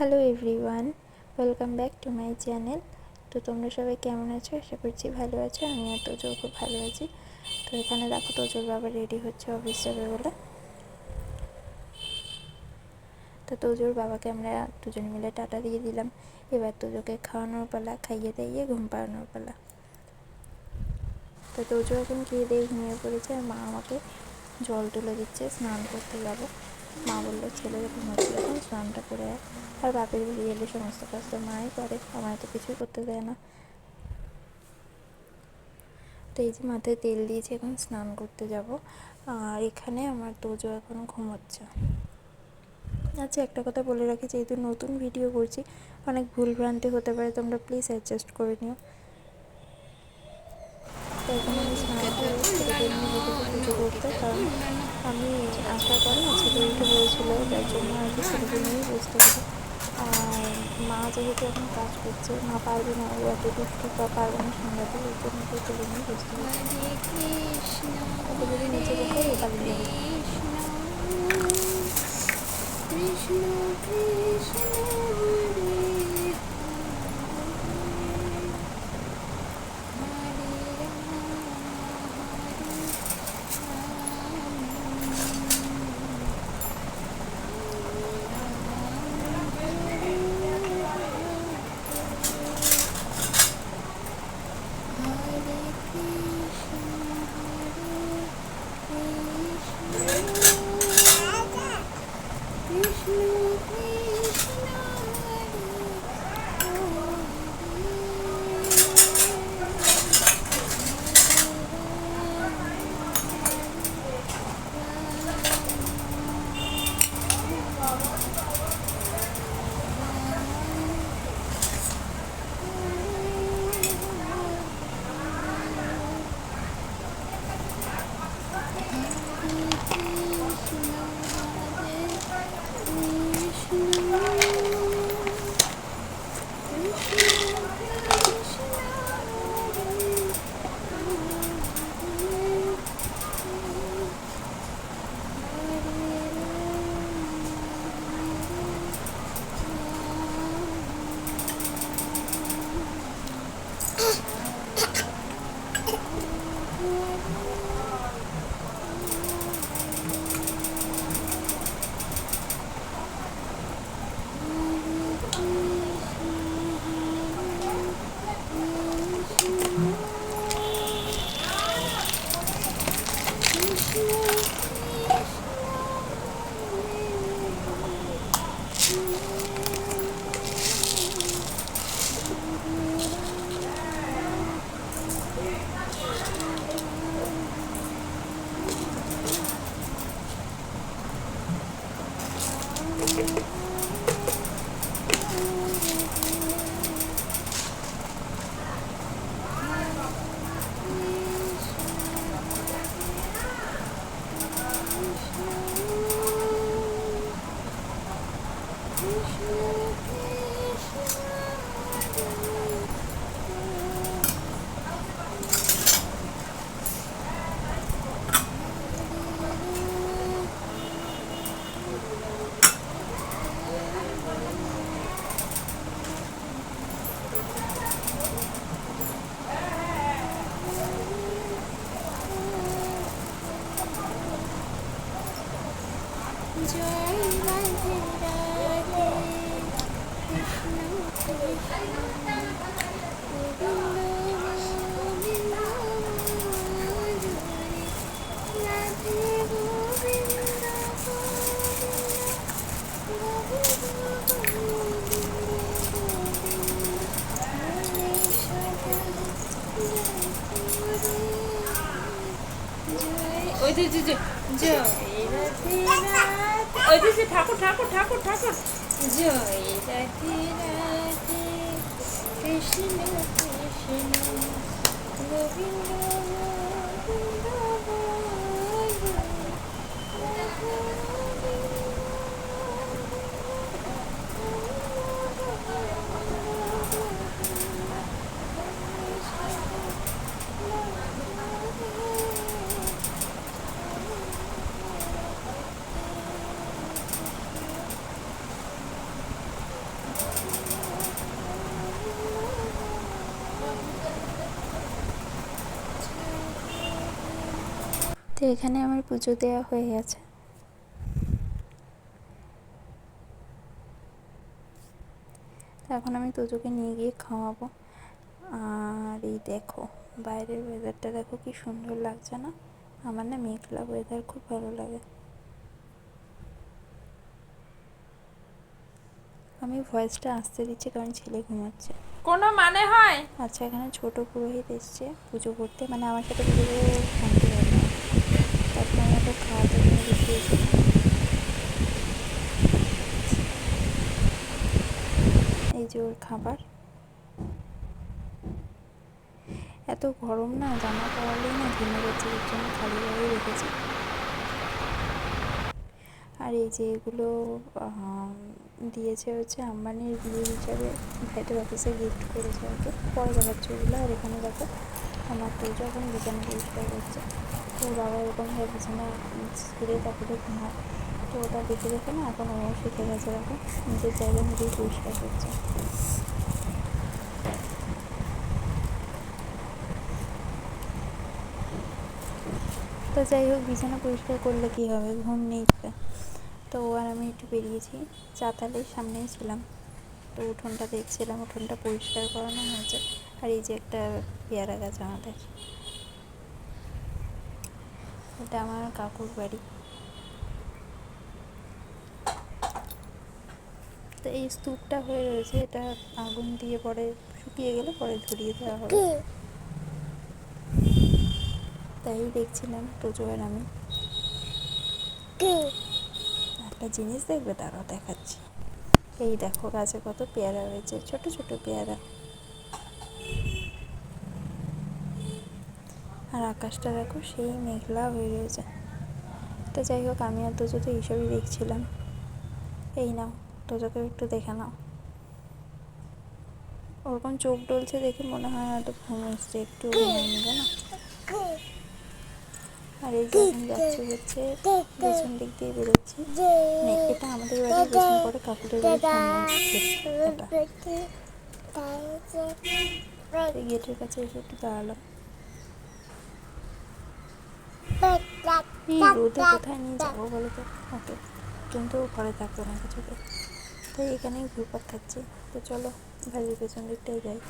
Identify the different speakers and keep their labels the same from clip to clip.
Speaker 1: Hello everyone, welcome back to my channel. তো তোমরা সবাই কেমন আছো? আশা করছি ভালো আছো। আমি আর তোজো খুব ভালো আছি। তো এখানে দেখো তোজোর বাবা রেডি হচ্ছে অফিস যাবে বলে। তো তোজোর বাবাকে আমরা দুজনে মিলে টাটা দিয়ে দিলাম। এবার তোজোকে খাওয়ানোর পালা, খাইয়ে দাইয়ে ঘুম পাড়ানোর পালা। তো তোজো এখন খেয়ে দিয়ে ঘুমিয়ে পড়েছে আর মা আমাকে জল তুলে দিচ্ছে, স্নান করতে যাবো। মা বললো ছেলে যখন হচ্ছে এখন স্নানটা করে আর বাপের বাড়ি এলে সমস্ত কাজ তো মাই করে, আমার তো কিছুই করতে দেয় না। তো এই যে মাথায় তেল দিয়েছি, এখন স্নান করতে যাব। আর এখানে আমার তোজো এখন ঘুমোচ্ছে। আচ্ছা, একটা কথা বলে রাখি, যেহেতু নতুন ভিডিও করছি অনেক ভুলভ্রান্তি হতে পারে, তোমরা প্লিজ অ্যাডজাস্ট করে নিও। তো এখন আমি স্নান করে ছেলেকে নিয়ে বসেছি পুজো করতে, কারণ আমি আসার পরে না ছেলে উঠে বলছিল, যার জন্য আর কি ছেলেকে নিয়েই বসতে হবে। আর মা যেহেতু এখন কাজ করছে, মা পারবে না, ও এত দুষ্টু বা পারবে না সামলাতে, ওই জন্য তো ছেলে নিয়েই বসতে হবে। ওকে যদি নিচে বসাই ও পালিয়ে যাবে। কৃষ্ণ কৃষ্ণ ওই যে জয় রাধে রাধে, ওই যে ঠাকুর ঠাকুর ঠাকুর ঠাকুর, জয় রাধে রাধে, কৃষ্ণ কৃষ্ণ গোবিন্দ গোবিন্দ তো এখানে আমার পুজো দেওয়া হয়ে গেছে। এখন আমি তোজোকে নিয়ে গিয়ে খাওয়াবো। আর এই দেখো বাইরের ওয়েদারটা দেখো কি সুন্দর লাগছে না? আমার না মেঘলা ওয়েদার খুব ভালো লাগে। আমি ভয়েসটা আসতে দিচ্ছি কারণ ছেলে ঘুমাচ্ছে।
Speaker 2: কোনো মানে হয়?
Speaker 1: আচ্ছা, এখানে ছোট পুরোহিত এসছে পুজো করতে, মানে আমার সাথে পুজো করে শান্তি হয় না। তারপর আমাকে খাওয়াতে নিয়ে বসিয়েছে। এই যে ওর খাবার। এত গরম না, জামা পরালেই না ঘেমে যাচ্ছে, এর জন্য খালি গায়ে রেখেছি। আর এই যে এগুলো দিয়েছে হচ্ছে আম্বানির বিয়ে হিসাবে, ভাইটার অফিসে গিফট করেছে আর কি। পরে দেখাচ্ছে ওগুলো। আর এখানে দেখো আমার তো যখন বিছানা পরিষ্কার করছে, তো বাবা এরকমভাবে বিছানা ছেড়ে তারপরে ঘুমায়, তো ওটা দেখে দেখে না এখন ও শিখে গেছে, দেখো নিজের জায়গা নিজেই পরিষ্কার করছে। তো যাই হোক, বিছানা পরিষ্কার করলে কী হবে, ঘুম নেই। তো আর আমি একটু বেরিয়েছি, চাতালের সামনেই ছিলাম, তো উঠোনটা দেখছিলাম, উঠোনটা পরিষ্কার করানো হয়েছে। আর এই যে একটা পেয়ারা গাছ আমাদের, এটা আমার কাকুর বাড়ি। তো এই স্তূপটা হয়ে রয়েছে, এটা আগুন দিয়ে পরে শুকিয়ে গেলে পরে ধরিয়ে দেওয়া হবে। তাই দেখছিলাম তোজো আর আমি। একটা জিনিস দেখবে, তারাও দেখাচ্ছি। এই দেখো গাছে কত পেয়ারা হয়েছে, ছোট ছোট পেয়ারা। আর আকাশটা দেখো সেই মেঘলা হয়ে রয়েছে। তো যাই হোক, আমি আর তোজো তো এইসবই দেখছিলাম। এই নাও, তোজোকে একটু দেখে নাও। ওরকম চোখ ডলছে দেখে মনে হয় হয়তো ঘুম এসছে, একটু ঘুমিয়ে নেবে না। আর এই যে এখন যাচ্ছি হচ্ছে পেছন দিক দিয়ে বেরোচ্ছি। এটা আমাদের বাড়ির পেছন পরে কাকুরের বাড়ির সামনে। এই গেটের কাছে এসে একটু দাঁড়ালাম। এই রোদে কোথায় নিয়ে যাবো বলো তো ওকে, কিন্তু ঘরে থাকতো না কিছুতে, তাই এখানেই ঘুরপাক খাচ্ছি। তো চলো বাড়ির পেছন দিকটাই যাই।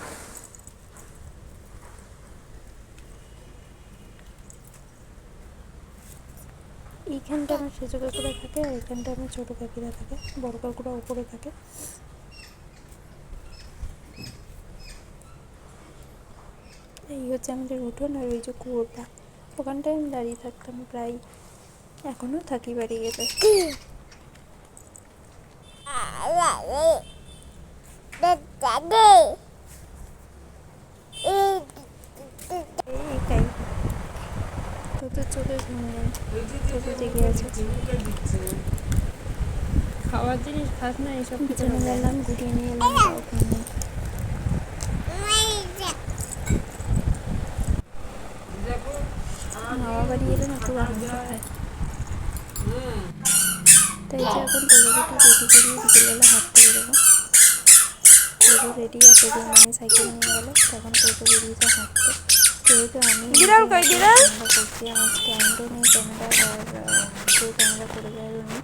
Speaker 1: এইখানটা আমার সেজো কাকুরা থাকে, আর এখানটা আমার ছোটো কাকিরা থাকে, বড় কাকুরা উপরে থাকে। এই হচ্ছে আমাদের উঠোন। আর ওই যে কুয়োটা, ওখানটায় আমি দাঁড়িয়ে থাকতাম প্রায়, এখনও থাকি বাড়ি গেলে। এইটাই তো, তোর চোখে ঘুম নেই, চোখে জেগে আছে।
Speaker 2: খাওয়ার জিনিস খাস না, এইসব
Speaker 1: বিছানা গেলাম, গুটিয়ে নিয়ে এলাম, তাও ঘুম নেই। মামা বাড়ি এলে না খুব আনন্দ হয়। তাই যে এখন তোদেরকে একটু রেডি করিয়ে বিকেলবেলা হাঁটতে বেরোবো। তোজো রেডি, আর তোজোর মানে সাইকেল নিয়ে গেলো, তখন তোজো বেরিয়েছে হাঁটতে। যেহেতু আমি ক্যামেরা করছি, আমার স্ট্যান্ডও নেই ক্যামেরার, আর কেউ ক্যামেরা করে দেওয়ারও নেই,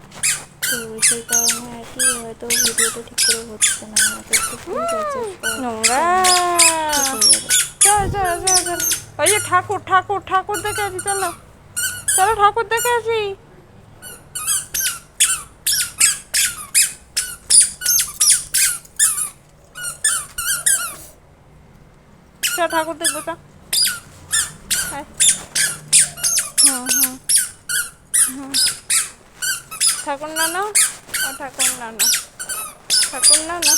Speaker 1: তো সেই কারণে আর কি হয়তো ভিডিওটা ঠিক করে হচ্ছে না। আমাকে একটু প্লিজ অ্যাডজাস্ট
Speaker 2: চল। ওই যে ঠাকুর ঠাকুর ঠাকুর দেখে আসি, চলো চলো ঠাকুর দেখে আসি। চল ঠাকুর দেখবো, চল। ঠাকুর নানা, ও ঠাকুর নানা, ঠাকুর নানা,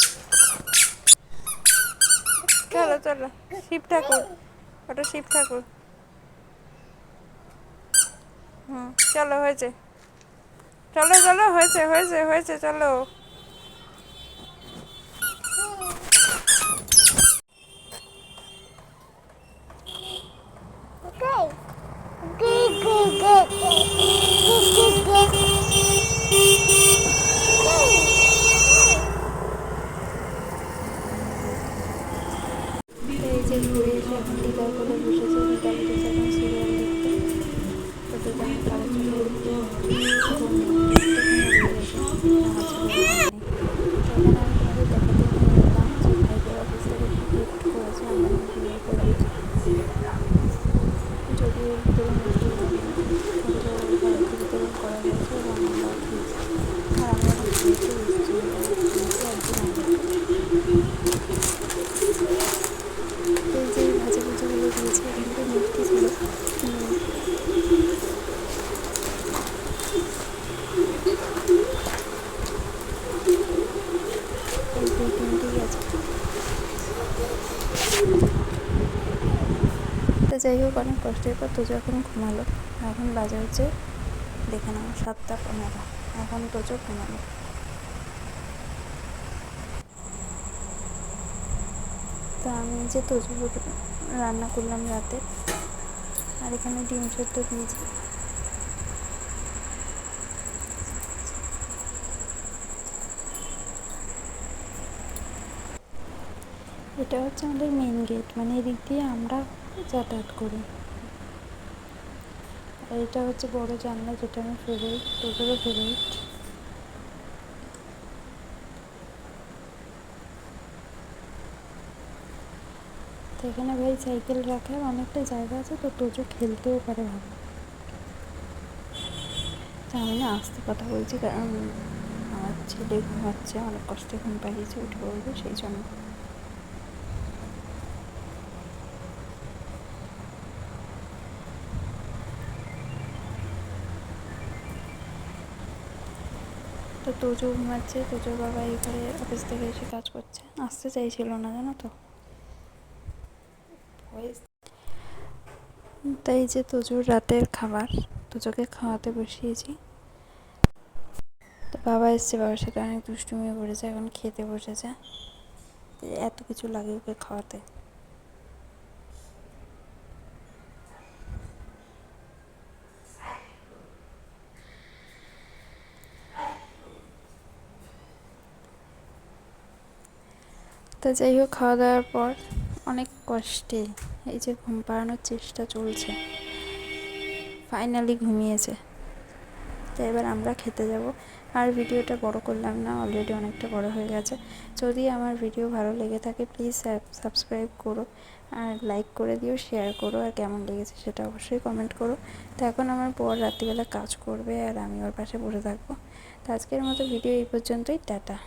Speaker 2: চলো চলো। শিব ঠাকুর, ওটা শিব ঠাকুর। চলো হয়েছে, চলো চলো, হয়েছে হয়েছে হয়েছে, চলো।
Speaker 1: খেতে এসেছি একদিন আগে। তো এই যে ভাজা ভুজিগুলো দিয়েছে, এখানটা মিষ্টি ছিল। এই দুই তিনটেই আছে। তো যাই হোক, অনেক কষ্টের পর তোজো এখন ঘুমালো। এখন বাজে হচ্ছে দেখে নাও 7:15। এখন তোজো ঘুমালো। তা আমি যে তোজো রান্না করলাম রাতে, আর এখানে ডিম সেদ্ধ দিয়েছি। এটা হচ্ছে আমাদের মেন গেট, মানে এদিক দিয়ে আমরা যাতায়াত করি। আর এটা হচ্ছে বড় জানলা, যেটা আমার ফেভারিট, তোজোরও ফেভারিট। তো এখানে ভাই সাইকেল রাখার অনেকটা জায়গা আছে, তো তোজো খেলতেও পারে ভালো। তা আমি না আস্তে কথা বলছি, কারণ আমার ছেলে ঘুমাচ্ছে, অনেক কষ্টে ঘুম পাড়িয়েছে, উঠে পড়বে সেই জন্য। তো তোজো ঘুমাচ্ছে, তোজোর বাবা এই ঘরে অফিস থেকে এসে কাজ করছে, আসতে চাইছিল না জানো তো। তাই যে তোজোর রাতের খাবার, তোজোকে খাওয়াতে বসিয়েছি। তো বাবা এসছে, বাবার সাথে অনেক দুষ্টুমিও করেছে, এখন খেতে বসেছে। এত কিছু লাগে ওকে খাওয়াতে। তো যাই হোক, খাওয়া দাওয়ার পর অনেক কষ্টে এই যে ঘুম পাড়ানোর চেষ্টা চলছে, ফাইনালি ঘুমিয়েছে। তো এবার আমরা খেতে যাব। আর ভিডিওটা বড় করলাম না, অলরেডি অনেকটা বড় হয়ে গেছে। যদি আমার ভিডিও ভালো লেগে থাকে প্লিজ সাবস্ক্রাইব করো, আর লাইক করে দিও, শেয়ার করো, আর কেমন লেগেছে সেটা অবশ্যই কমেন্ট করো। তো এখন আমার বর রাত্রিবেলা কাজ করবে, আর আমি ওর পাশে বসে থাকবো। তো আজকের মতো ভিডিও এই পর্যন্তই, টাটা।